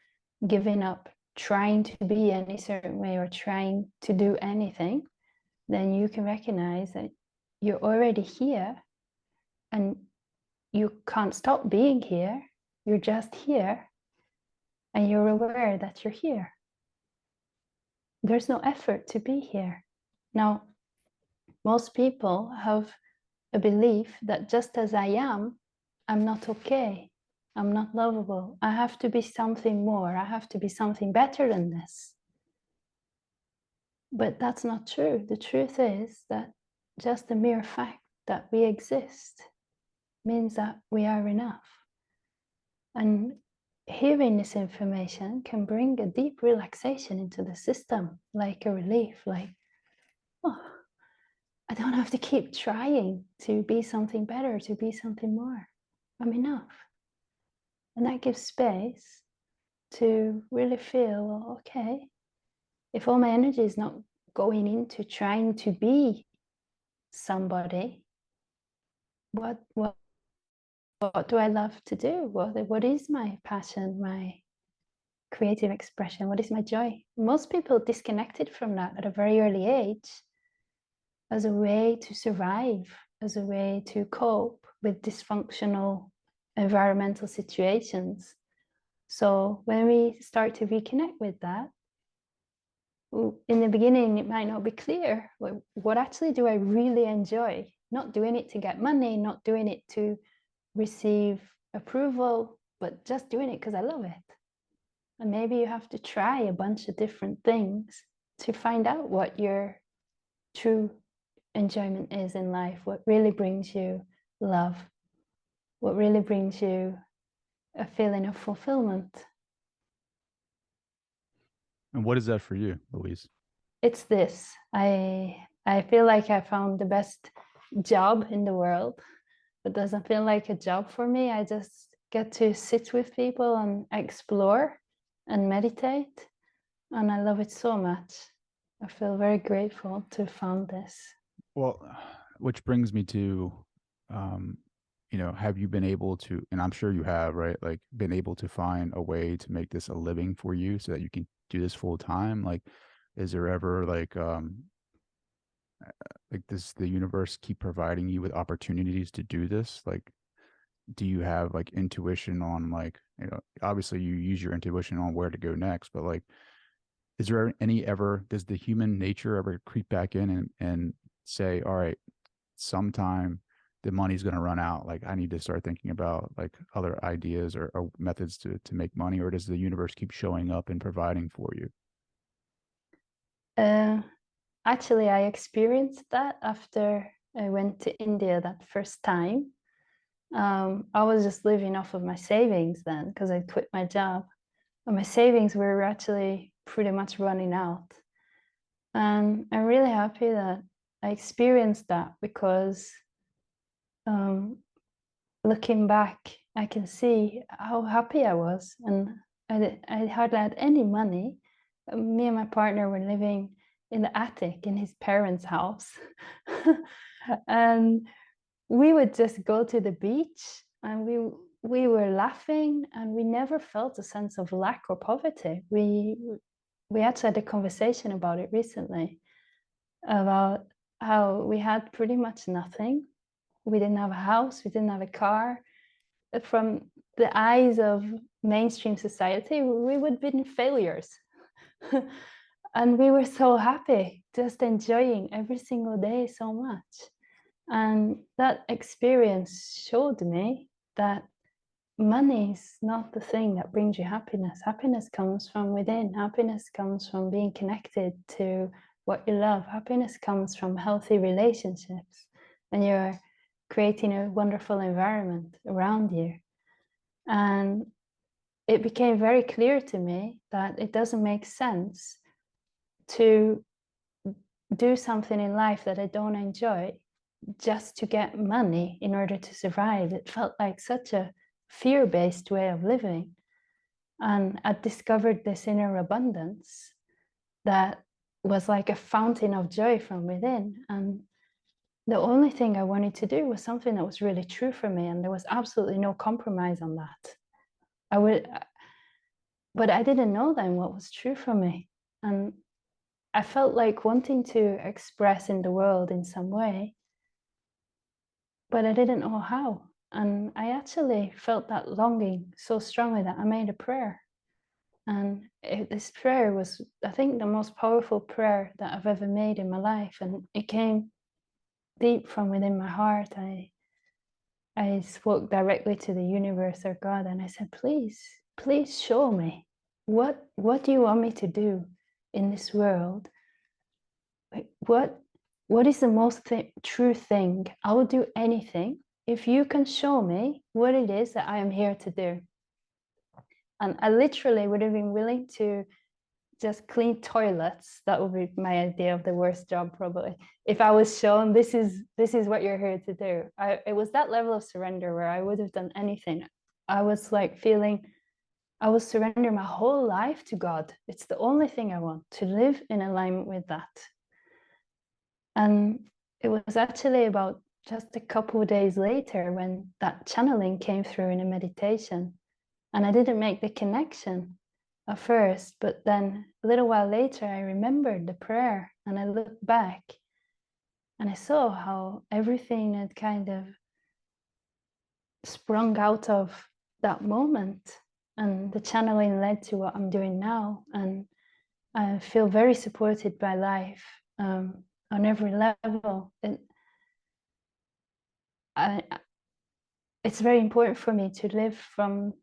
[SPEAKER 1] giving up trying to be any certain way or trying to do anything, then you can recognize that you're already here and you can't stop being here. You're just here and you're aware that you're here. There's no effort to be here. Now, most people have a belief that just as I am, I'm not okay. I'm not lovable. I have to be something more. I have to be something better than this. But that's not true. The truth is that just the mere fact that we exist means that we are enough. And hearing this information can bring a deep relaxation into the system, like a relief, like, oh, I don't have to keep trying to be something better, to be something more. I'm enough. And that gives space to really feel, well, okay, if all my energy is not going into trying to be somebody, what do I love to do? What is my passion, my creative expression? What is my joy? Most people disconnected from that at a very early age as a way to survive, as a way to cope with dysfunctional environmental situations. So when we start to reconnect with that, in the beginning, it might not be clear. What actually do I really enjoy? Not doing it to get money, not doing it to receive approval, but just doing it because I love it. And maybe you have to try a bunch of different things to find out what your true enjoyment is in life, what really brings you love, what really brings you a feeling of fulfillment.
[SPEAKER 2] And what is that for you, Louise?
[SPEAKER 1] It's this. I feel like I found the best job in the world. It doesn't feel like a job for me. I just get to sit with people and explore and meditate. And I love it so much. I feel very grateful to have found this.
[SPEAKER 2] Well, which brings me to, um, have you been able to, and I'm sure you have, right? Like been able to find a way to make this a living for you so that you can do this full time? Like, is there ever like does the universe keep providing you with opportunities to do this? Like, do you have like intuition on like, obviously you use your intuition on where to go next, but like, is there any ever, does the human nature ever creep back in and say, all right, sometime the money's going to run out. Like I need to start thinking about like other ideas or methods to make money, or does the universe keep showing up and providing for you?
[SPEAKER 1] Uh, Actually, I experienced that after I went to India that first time. I was just living off of my savings then because I quit my job. And my savings were actually pretty much running out. And I'm really happy that I experienced that because um, looking back, I can see how happy I was. And I hardly had any money. Me and my partner were living in the attic in his parents' house. And we would just go to the beach and we were laughing and we never felt a sense of lack or poverty. We actually had a conversation about it recently, about how we had pretty much nothing. We didn't have a house, we didn't have a car. From the eyes of mainstream society, we would have been failures. And we were so happy, just enjoying every single day so much. And that experience showed me that money is not the thing that brings you happiness. Happiness comes from within. Happiness comes from being connected to what you love. Happiness comes from healthy relationships. And you're creating a wonderful environment around you. And it became very clear to me that it doesn't make sense to do something in life that I don't enjoy just to get money in order to survive. It felt like such a fear-based way of living. And I discovered this inner abundance that was like a fountain of joy from within. And the only thing I wanted to do was something that was really true for me. And there was absolutely no compromise on that. I would, but I didn't know then what was true for me. And I felt like wanting to express in the world in some way, but I didn't know how. And I actually felt that longing so strongly that I made a prayer. And this prayer was, I think, the most powerful prayer that I've ever made in my life. And it came deep from within my heart. I spoke directly to the universe or God, and I said, please, please show me what do you want me to do in this world? Like, what is the most true thing? I will do anything if you can show me what it is that I am here to do. And I literally would have been willing to just clean toilets. That would be my idea of the worst job, probably. If I was shown this is what you're here to do. It was that level of surrender where I would have done anything. I was like feeling I was surrender my whole life to God. It's the only thing I want, to live in alignment with that. And it was actually about just a couple of days later when that channeling came through in a meditation. And I didn't make the connection at first, but then a little while later, I remembered the prayer and I looked back and I saw how everything had kind of sprung out of that moment. And the channeling led to what I'm doing now. And I feel very supported by life on every level. I, it's very important for me to live from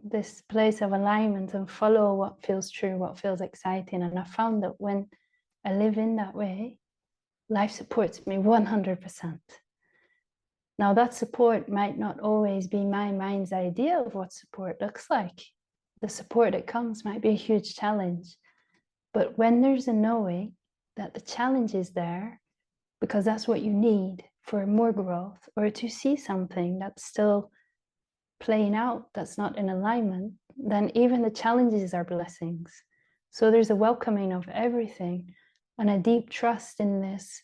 [SPEAKER 1] this place of alignment and follow what feels true, what feels exciting. And I found that when I live in that way, life supports me 100%. Now, that support might not always be my mind's idea of what support looks like. The support that comes might be a huge challenge. But when there's a knowing that the challenge is there, because that's what you need for more growth, or to see something that's still playing out, that's not in alignment, then even the challenges are blessings. So there's a welcoming of everything and a deep trust in this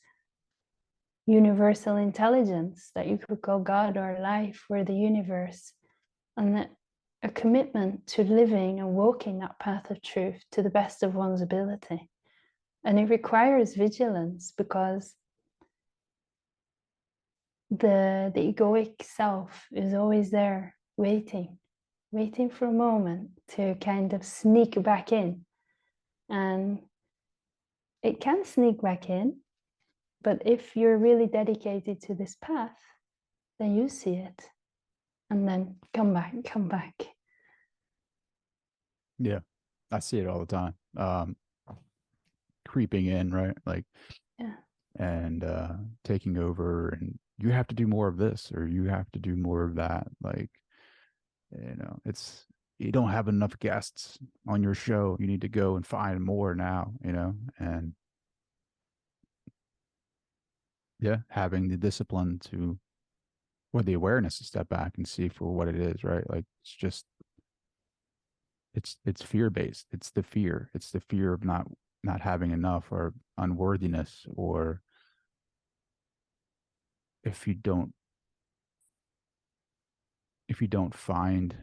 [SPEAKER 1] universal intelligence that you could call God or life or the universe, and that a commitment to living and walking that path of truth to the best of one's ability. And it requires vigilance because the egoic self is always there waiting for a moment to kind of sneak back in. And it can sneak back in, but if you're really dedicated to this path, then you see it and then come back.
[SPEAKER 2] Yeah, I see it all the time. Creeping in, right? Like,
[SPEAKER 1] Yeah.
[SPEAKER 2] and taking over, and you have to do more of this or you have to do more of that. Like, it's you don't have enough guests on your show. You need to go and find more now, and yeah, having the discipline to or the awareness to step back and see for what it is, right? Like it's fear based. It's the fear. It's the fear of not having enough or unworthiness, or if you don't if you don't find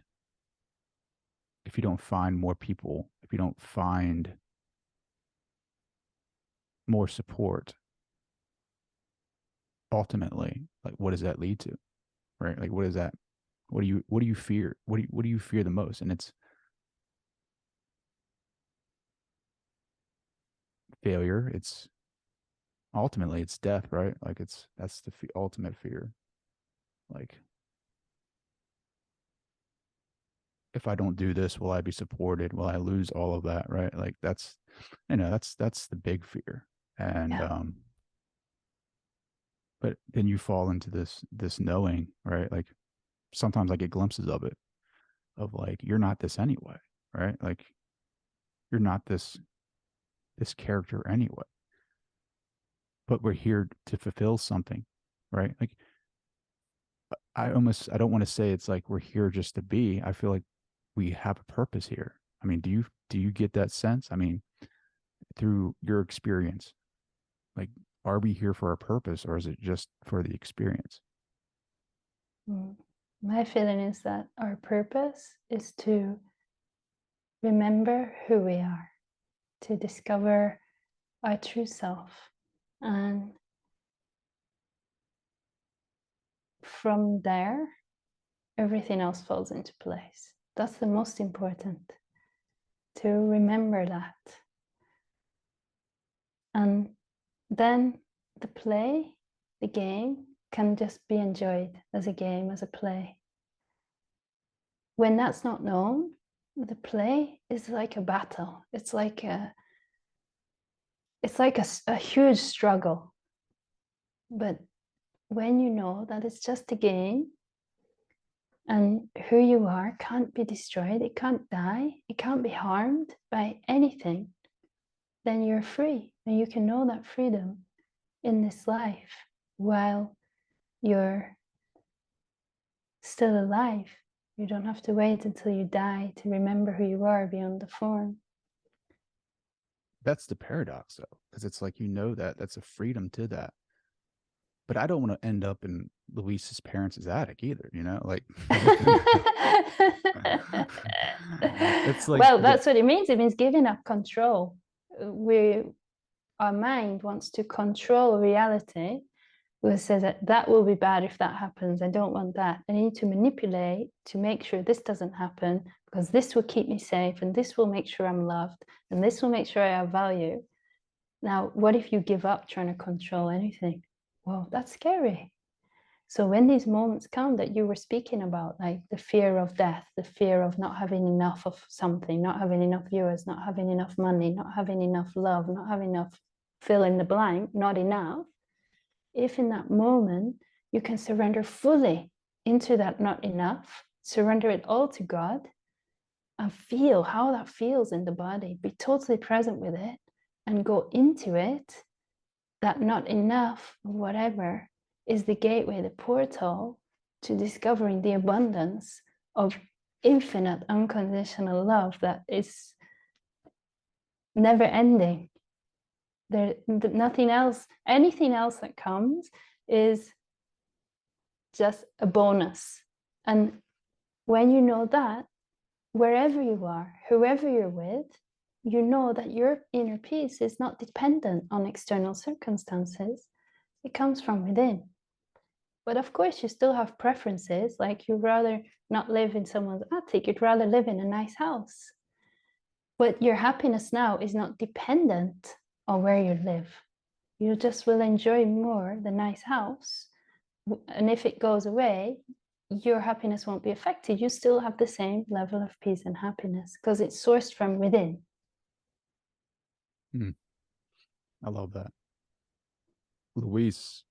[SPEAKER 2] if you don't find more people, if you don't find more support, ultimately, like what does that lead to? Right? Like what is that? What do you fear? What do you fear the most? And it's failure. It's ultimately it's death, right? Like that's the ultimate fear. Like if I don't do this, will I be supported? Will I lose all of that? Right? Like that's the big fear. And
[SPEAKER 1] Yeah.
[SPEAKER 2] but then you fall into this knowing, right? Like sometimes I get glimpses of it, of like you're not this anyway, right? Like you're not this character anyway. But we're here to fulfill something, right? Like I don't want to say it's like we're here just to be. I feel like we have a purpose here. I mean, do you get that sense? I mean, through your experience, like are we here for a purpose or is it just for the experience?
[SPEAKER 1] Mm. My feeling is that our purpose is to remember who we are, to discover our true self. And from there, everything else falls into place. That's the most important, to remember that. And then the play, the game, can just be enjoyed as a game, as a play. When that's not known, the play is like a battle. It's like a huge struggle. But when you know that it's just a game, and who you are can't be destroyed, it can't die, it can't be harmed by anything, then you're free. And you can know that freedom in this life while you're still alive. You don't have to wait until you die to remember who you are beyond the form.
[SPEAKER 2] That's the paradox, though, because it's like, that's a freedom to that. But I don't want to end up in Louise's parents' attic either, like it's like,
[SPEAKER 1] well, that's what it means. It means giving up control. Our mind wants to control reality. We say that will be bad if that happens. I don't want that. I need to manipulate to make sure this doesn't happen, because this will keep me safe, and this will make sure I'm loved, and this will make sure I have value. Now, what if you give up trying to control anything? Well, that's scary. So when these moments come that you were speaking about, like the fear of death, the fear of not having enough of something, not having enough viewers, not having enough money, not having enough love, not having enough fill in the blank, not enough, if in that moment you can surrender fully into that not enough, surrender it all to God, and feel how that feels in the body, be totally present with it, and go into it, that not enough, whatever, is the gateway, the portal to discovering the abundance of infinite unconditional love that is never ending. Nothing else, anything else that comes is just a bonus. And when you know that, wherever you are, whoever you're with, you know that your inner peace is not dependent on external circumstances. It comes from within. But of course, you still have preferences, like you'd rather not live in someone's attic, you'd rather live in a nice house. But your happiness now is not dependent on where you live. You just will enjoy more the nice house. And if it goes away, your happiness won't be affected. You still have the same level of peace and happiness because it's sourced from within.
[SPEAKER 2] I love that. Louise,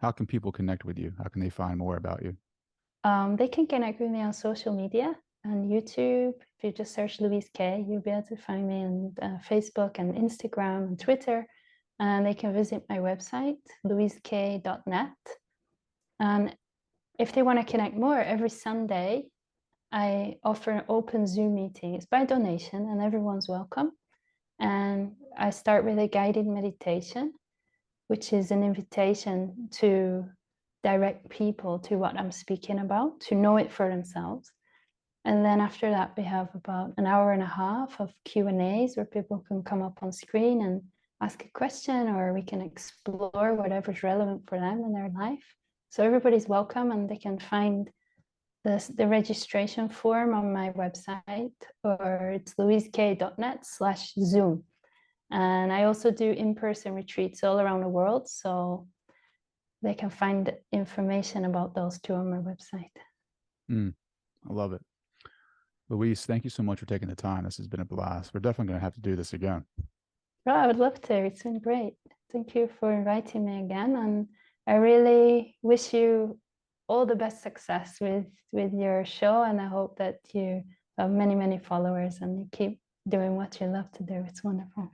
[SPEAKER 2] how can people connect with you? How can they find more about you?
[SPEAKER 1] They can connect with me on social media, on YouTube. If you just search Louise K, you'll be able to find me on Facebook and Instagram and Twitter. And they can visit my website, louisekay.net. And if they want to connect more, every Sunday, I offer an open Zoom meeting. It's by donation and everyone's welcome. And I start with a guided meditation, which is an invitation to direct people to what I'm speaking about, to know it for themselves. And then after that, we have about an hour and a half of Q&As where people can come up on screen and ask a question, or we can explore whatever's relevant for them in their life. So everybody's welcome, and they can find the registration form on my website, or it's louisekay.net/Zoom. And I also do in-person retreats all around the world, so they can find information about those too on my website.
[SPEAKER 2] I love it. Louise, thank you so much for taking the time. This has been a blast. We're definitely going to have to do this again.
[SPEAKER 1] Well, I would love to. It's been great. Thank you for inviting me again. And I really wish you all the best success with your show. And I hope that you have many, many followers and you keep doing what you love to do. It's wonderful.